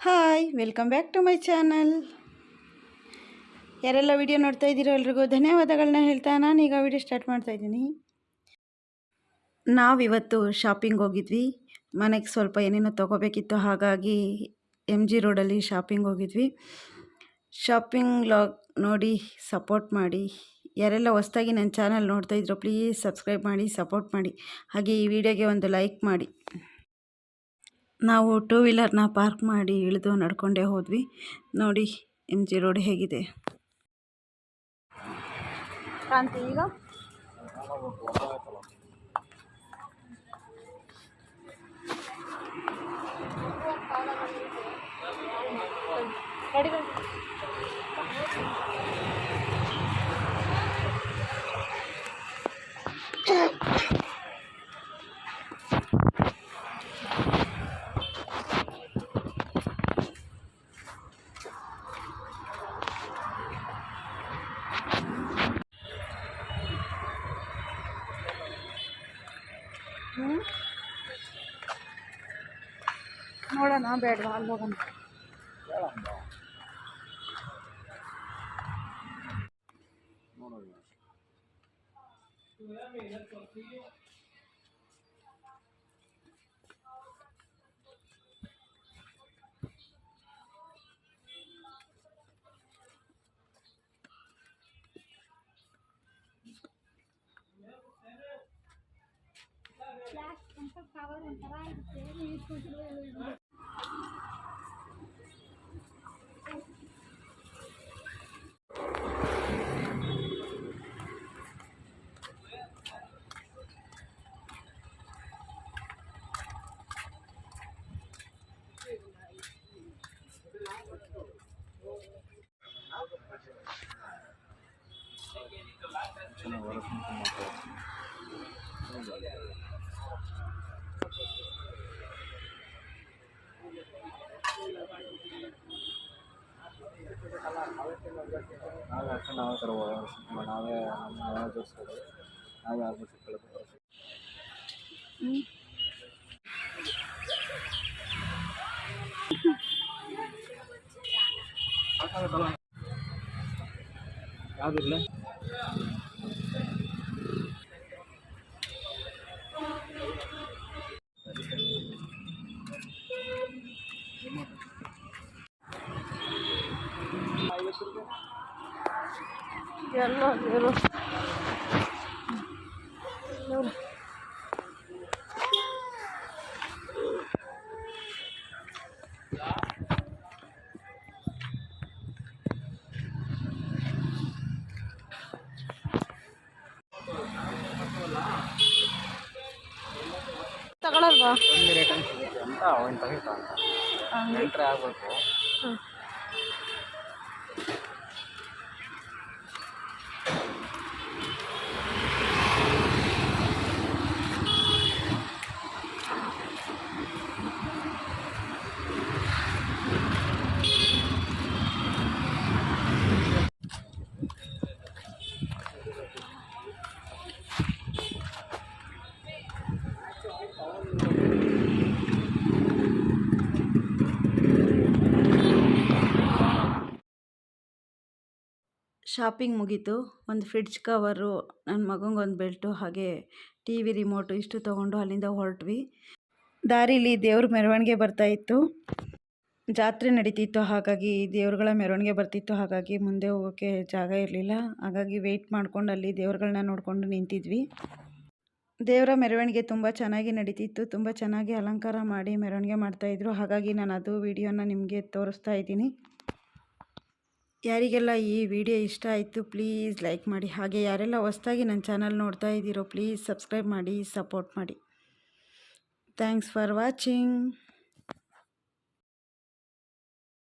Hi, welcome back to my channel. ಯಾರೆಲ್ಲ video ನೋಡ್ತಾ ಇದ್ದೀರೋ ಎಲ್ರಿಗೂ ಧನ್ಯವಾದಗಳನ್ನ ಹೇಳ್ತಾ ನಾನೀಗ ವಿಡಿಯೋ ಸ್ಟಾರ್ಟ್ ಮಾಡ್ತಾಯಿದ್ದೀನಿ. ನಾವಿವತ್ತು ಶಾಪಿಂಗ್ ಹೋಗಿದ್ವಿ. ಮನೆಗೆ ಸ್ವಲ್ಪ ಏನೇನೋ ತೊಗೋಬೇಕಿತ್ತು, ಹಾಗಾಗಿ MG ರೋಡಲ್ಲಿ ಶಾಪಿಂಗ್ ಹೋಗಿದ್ವಿ. ಶಾಪಿಂಗ್ ಲಾಗ್ ನೋಡಿ ಸಪೋರ್ಟ್ ಮಾಡಿ. ಯಾರೆಲ್ಲ ಹೊಸ್ದಾಗಿ ನನ್ನ ಚಾನಲ್ ನೋಡ್ತಾ ಇದ್ರೋ ಪ್ಲೀಸ್ ಸಬ್ಸ್ಕ್ರೈಬ್ ಮಾಡಿ, ಸಪೋರ್ಟ್ ಮಾಡಿ. ಹಾಗೆ ಈ ವಿಡಿಯೋಗೆ ಒಂದು ಲೈಕ್ ಮಾಡಿ. ನಾವು 2 ವೀಲರ್ನ ಪಾರ್ಕ್ ಮಾಡಿ ಇಳಿದು ನಡ್ಕೊಂಡೇ ಹೋದ್ವಿ. ನೋಡಿ MG ರೋಡ್ ಹೇಗಿದೆ. ಕ್ರಾಂತಿ ಈಗ ನೋಡೋಣ ಬೇಡವಾ ಅಲ್ಲಿ ಹೋಗೋಣ. ನಾವೇ ತರ್ಬೋದು, ನಾವೇ ಜೋಡಿಸ್ಬೋದು, ನಾವೇ ಆಗ್ಬಿಟ್ಟು ಯಾವುದಿಲ್ಲ. ಎಲ್ಲ ತಗೊಳಲ್ವಾ? ಕಮ್ಮಿ ರೇಟಲ್ಲಿ ಸಿಗುತ್ತೆ ಅಂತ ಅವನು ತೆಗಿತಾ ಅಂತ ಎಂಟ್ರಿ ಆಗಬೇಕು. ಶಾಪಿಂಗ್ ಮುಗೀತು. ಒಂದು ಫ್ರಿಡ್ಜ್ ಕವರು, ನನ್ನ ಮಗಂಗೊಂದು ಬೆಲ್ಟು, ಹಾಗೆ TV ರಿಮೋಟು ಇಷ್ಟು ತೊಗೊಂಡು ಅಲ್ಲಿಂದ ಹೊರಟ್ವಿ. ದಾರಿಲಿ ದೇವ್ರ ಮೆರವಣಿಗೆ ಬರ್ತಾಯಿತ್ತು, ಜಾತ್ರೆ ನಡೀತಿತ್ತು, ಹಾಗಾಗಿ ದೇವ್ರುಗಳ ಮೆರವಣಿಗೆ ಬರ್ತಿತ್ತು. ಹಾಗಾಗಿ ಮುಂದೆ ಹೋಗೋಕ್ಕೆ ಜಾಗ ಇರಲಿಲ್ಲ, ಹಾಗಾಗಿ ವೆಯ್ಟ್ ಮಾಡ್ಕೊಂಡು ಅಲ್ಲಿ ದೇವ್ರುಗಳನ್ನ ನೋಡಿಕೊಂಡು ನಿಂತಿದ್ವಿ. ದೇವರ ಮೆರವಣಿಗೆ ತುಂಬ ಚೆನ್ನಾಗಿ ನಡೀತಿತ್ತು, ತುಂಬ ಚೆನ್ನಾಗಿ ಅಲಂಕಾರ ಮಾಡಿ ಮೆರವಣಿಗೆ ಮಾಡ್ತಾಯಿದ್ರು. ಹಾಗಾಗಿ ನಾನು ಅದು ವಿಡಿಯೋನ ನಿಮಗೆ ತೋರಿಸ್ತಾ ಇದ್ದೀನಿ. ಯಾರಿಗೆಲ್ಲ ಈ ವಿಡಿಯೋ ಇಷ್ಟ ಆಯಿತು ಪ್ಲೀಸ್ ಲೈಕ್ ಮಾಡಿ. ಹಾಗೆ ಯಾರೆಲ್ಲ ಹೊಸ್ದಾಗಿ ನನ್ನ ಚಾನಲ್ ನೋಡ್ತಾ ಇದ್ದೀರೋ ಪ್ಲೀಸ್ ಸಬ್ಸ್ಕ್ರೈಬ್ ಮಾಡಿ, ಸಪೋರ್ಟ್ ಮಾಡಿ. Thanks for watching.